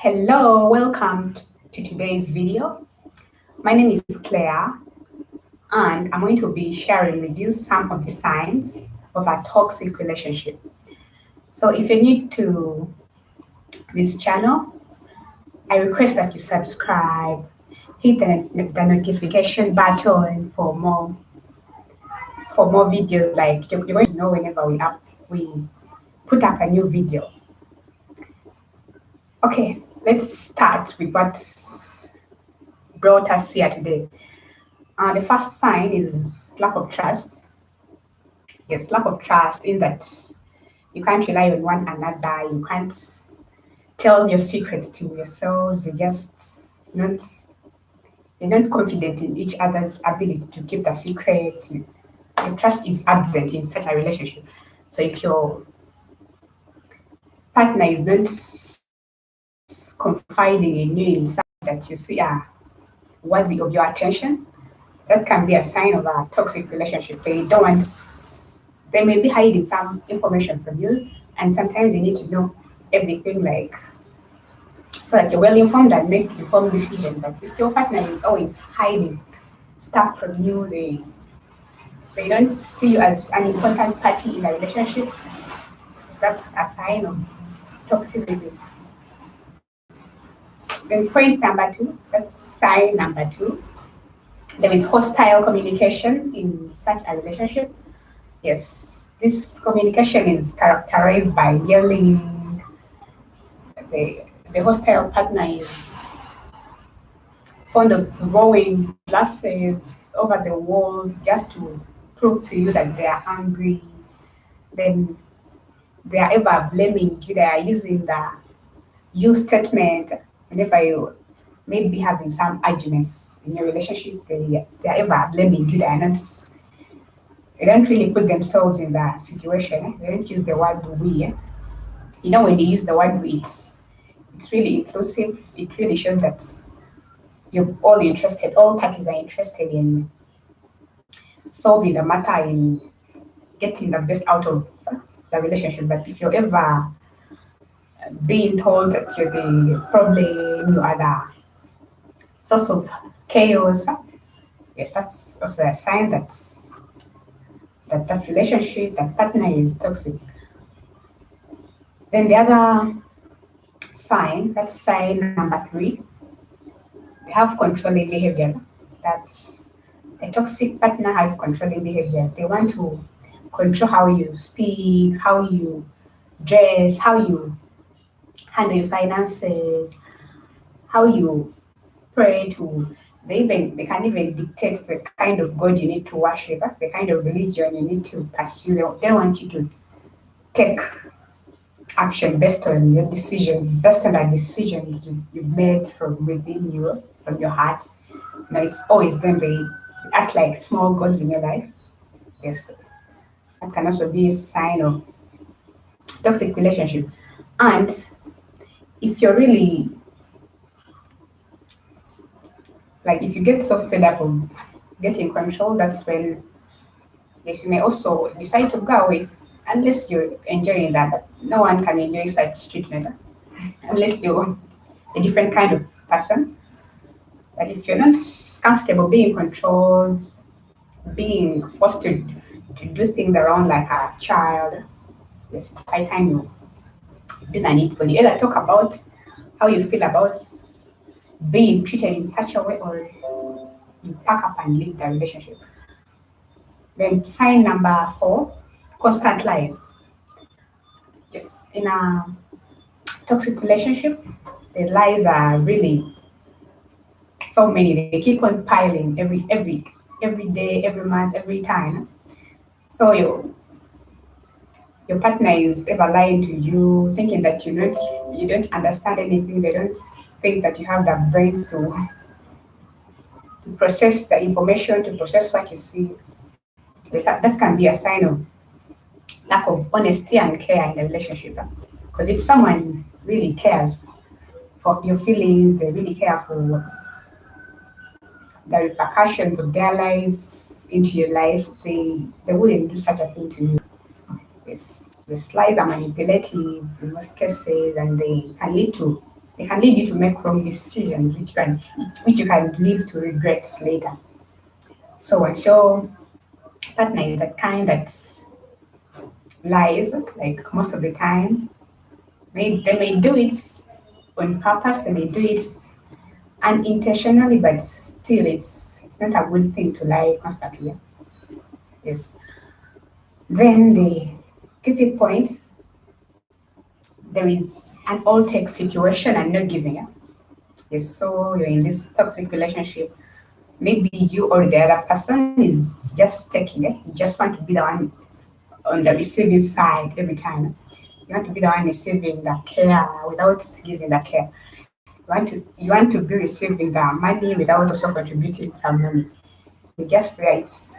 Hello, welcome to today's video. My name is Claire, and I'm going to be sharing with you some of the signs of a toxic relationship. So, if you're new to this channel, I request that you subscribe, hit the notification button for more videos. Like you're going to know whenever we put up a new video. Okay, let's start with what brought us here today. The first sign is lack of trust. Yes, lack of trust in that you can't rely on one another. You can't tell your secrets to yourselves. Not you're not confident in each other's ability to keep the secrets. The trust is absent in such a relationship. So if your partner is not confiding in you in something that you see are worthy of your attention, that can be a sign of a toxic relationship. They may be hiding some information from you, and sometimes you need to know everything, like so that you're well informed and make informed decision. But if your partner is always hiding stuff from you, they don't see you as an important party in a relationship. So that's a sign of toxicity. Then point number two, that's sign number two. There is hostile communication in such a relationship. Yes, this communication is characterized by yelling. The hostile partner is fond of throwing glasses over the walls just to prove to you that they are angry. Then they are ever blaming you. They are using the you statement whenever you maybe having some arguments in your relationship. They are ever blaming you. They don't really put themselves in the situation. They don't use the word we. When they use the word we, it's really inclusive. It really shows that all parties are interested in solving the matter, in getting the best out of the relationship. But if you're ever being told that you're the problem, you are the source of chaos, yes, that's also a sign that relationship, that partner is toxic. Then the other sign, that's sign number three, they have controlling behaviors. That's a toxic partner has controlling behaviors. They want to control how you speak, how you dress, how you handle your finances, how you pray to. They can even dictate the kind of God you need to worship, the kind of religion you need to pursue. They want you to take action based on your decision, based on the decisions you've made from within you, from your heart. It's always then they act like small gods in your life. Yes, that can also be a sign of toxic relationship. And if you're really like if you get so fed up of getting control, that's when yes, you may also decide to go away unless you're enjoying that. But no one can enjoy such treatment unless you're a different kind of person. But if you're not comfortable being controlled, being forced to do things around like a child, yes, it's high time you do the needful. You either talk about how you feel about being treated in such a way or you pack up and leave the relationship. Then sign number four, constant lies. Yes, in a toxic relationship, the lies are really so many. They keep on piling every day, every month, every time. So your partner is ever lying to you, thinking that you don't understand anything. They don't think that you have the brains to process the information, to process what you see. That can be a sign of lack of honesty and care in the relationship. Because if someone really cares for your feelings, they really care for the repercussions of their lives into your life, they wouldn't do such a thing to you. Yes, the lies are manipulative in most cases, and they can lead to They can lead you to make wrong decisions, which you can live to regret later. So and so partner is that kind that lies, like most of the time. They may do it on purpose, they may do it unintentionally, but still it's not a good thing to lie constantly. Yes. Then the fifth point, there is an all take situation and not giving up. Yes, so you're in this toxic relationship. Maybe you or the other person is just taking it. You just want to be the one on the receiving side every time. You want to be the one receiving the care without giving the care. You want to be receiving the money without also contributing some money. You just it's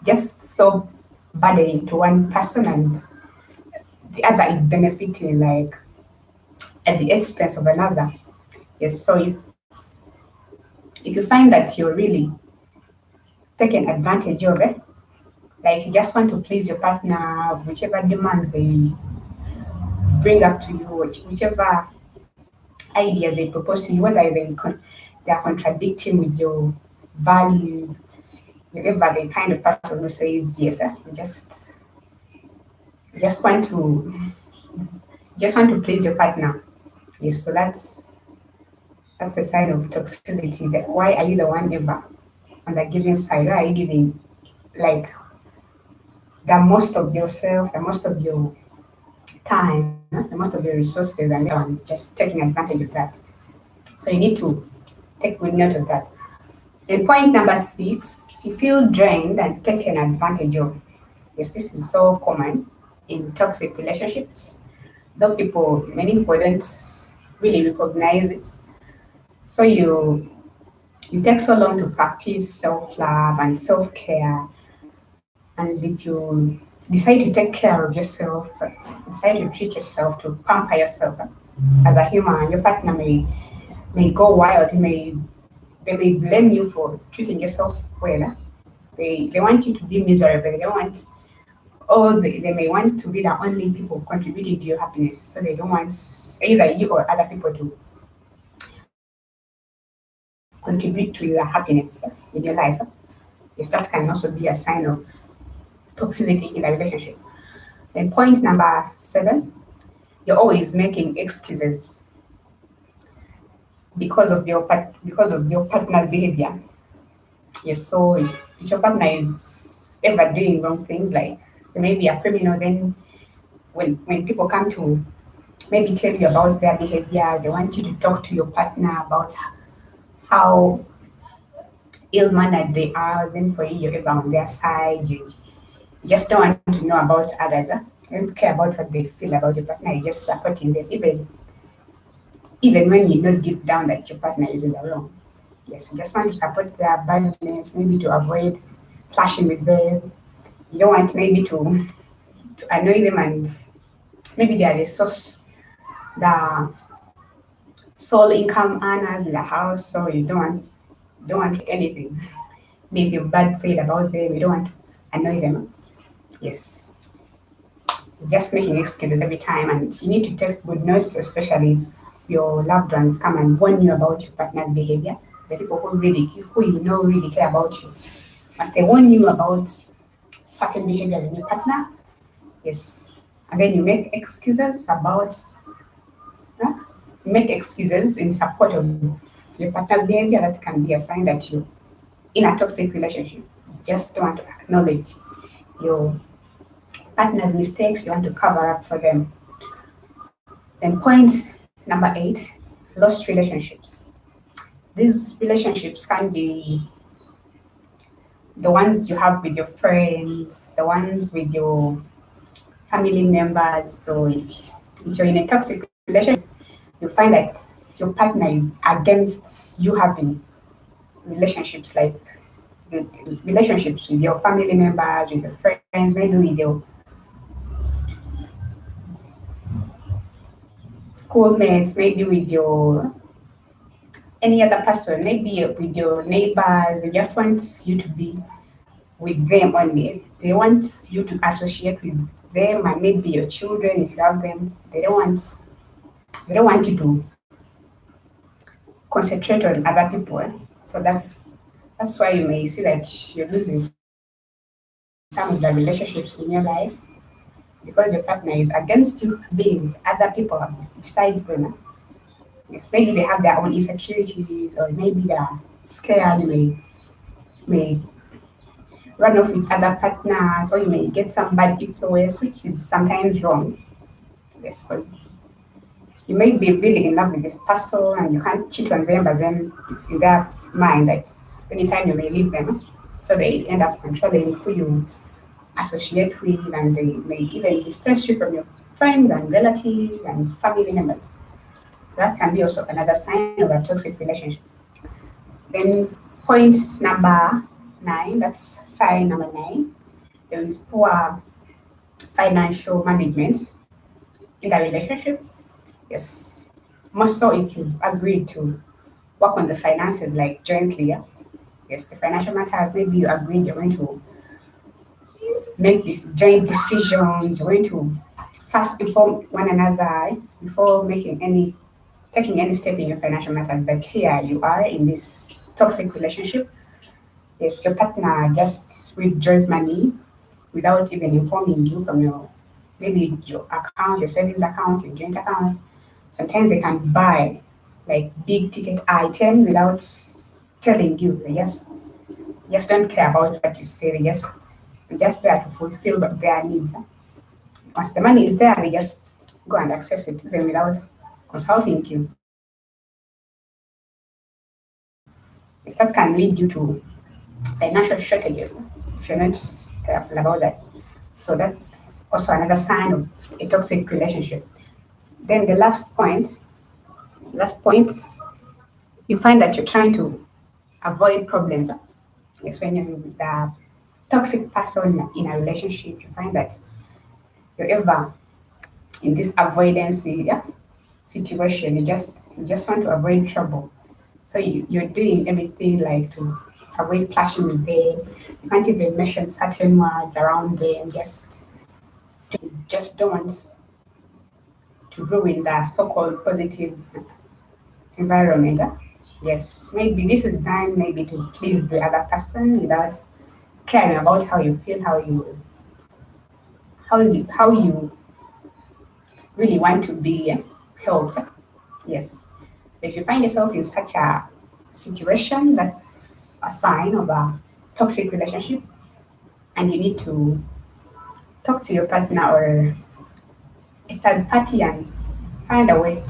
just so burdening to one person and the other is benefiting like at the expense of another. Yes, so if you find that you're really taken advantage of it, like you just want to please your partner, whichever demands they bring up to you, whichever idea they propose to you, whether they are contradicting with your values, whoever the kind of person who says yes, you just want to please your partner. Yes, so that's a sign of toxicity. That why are you the one ever on the giving side? Why are you giving like the most of yourself, the most of your time, the most of your resources, and the other one is just taking advantage of that. So you need to take good note of that. And point number 6, you feel drained and taken advantage of. Yes, this is so common in toxic relationships, though many people don't really recognize it. So you take so long to practice self-love and self-care, and if you decide to take care of yourself, decide to treat yourself, to pamper yourself as a human, your partner may go wild. They may blame you for treating yourself well. They want you to be miserable. They don't want or they may want to be the only people contributing to your happiness. So they don't want either you or other people to contribute to your happiness in your life. Yes, that can also be a sign of toxicity in a relationship. Then point number 7, you're always making excuses because of your partner's behavior. Yes, so if your partner is ever doing wrong things, like they may be a criminal, then when people come to maybe tell you about their behavior, they want you to talk to your partner about how ill-mannered they are, then for you, you're ever on their side. You just don't want to know about others. You don't care about what they feel about your partner. You're just supporting them, even when you know deep down that your partner is in the wrong. Yes, you just want to support their badness, maybe to avoid clashing with them. You don't want maybe to annoy them, and maybe they are the sole income earners in the house, so you don't want anything negative bad said about them. You don't want to annoy them. Yes, just making excuses every time, and you need to take good notes, especially if your loved ones come and warn you about your partner's behavior. The people who you know really care about you, must they warn you about certain behaviors in your partner? Yes, and then huh? you make excuses in support of your partner's behavior. That can be a sign that you're in a toxic relationship. You just don't want to acknowledge your partner's mistakes. You want to cover up for them. Then point number 8, lost relationships. These relationships can be the ones you have with your friends, the ones with your family members. So if you're in a toxic relationship, you find that your partner is against you having relationships, like the relationships with your family members, with your friends, maybe with your schoolmates, maybe with your any other person, maybe with your neighbors. They just want you to be with them only. They want you to associate with them and maybe your children if you have them. They don't want They don't want you to concentrate on other people. So that's why you may see that you're losing some of the relationships in your life because your partner is against you being other people besides them. Yes, maybe they have their own insecurities, or maybe they're scared you may run off with other partners, or you may get some bad influence, which is sometimes wrong. Yes, but you may be really in love with this person and you can't cheat on them, but then it's in their mind that anytime you may leave them, so they end up controlling who you associate with, and they may even distance you from your friends and relatives and family members. That can be also another sign of a toxic relationship. Then point number 9, that's sign number 9, there is poor financial management in the relationship. Yes, more so if you've agreed to work on the finances like jointly. Yeah? Yes, the financial matters, maybe you agreed you're going to make these joint decisions, you're going to first inform one another before taking any step in your financial matters. But here you are in this toxic relationship. Yes, your partner just withdraws money without even informing you from your maybe your account, your savings account, your joint account. Sometimes they can buy like big ticket items without telling you. They just don't care about what you say. They're just there to fulfill their needs. Once the money is there, they just go and access it even without consulting you. Yes, that can lead you to financial shortages if you're not careful about that. So that's also another sign of a toxic relationship. Then the last point, you find that you're trying to avoid problems. Yes, when you're with a toxic person in a relationship, you find that you're ever in this avoidance situation. You just want to avoid trouble. So you're doing everything like to avoid clashing with them. You can't even mention certain words around them. Just don't want to ruin the so-called positive environment. Yes, maybe this is done maybe to please the other person without caring about how you feel, how you really want to be helped. Yes. If you find yourself in such a situation, that's a sign of a toxic relationship, and you need to talk to your partner or a third party and find a way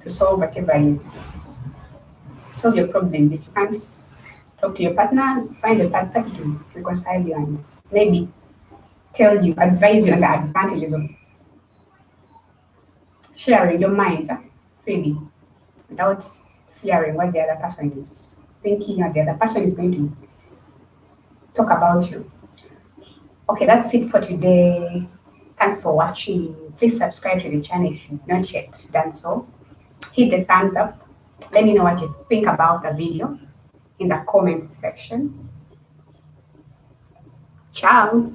to solve your problems. If you can't talk to your partner, find a third party to reconcile you and maybe advise you on the advantages of sharing your minds freely without fearing what the other person is thinking or the other person is going to talk about you. Okay, that's it for today. Thanks for watching. Please subscribe to the channel if you've not yet done so. Hit the thumbs up. Let me know what you think about the video in the comments section. Ciao.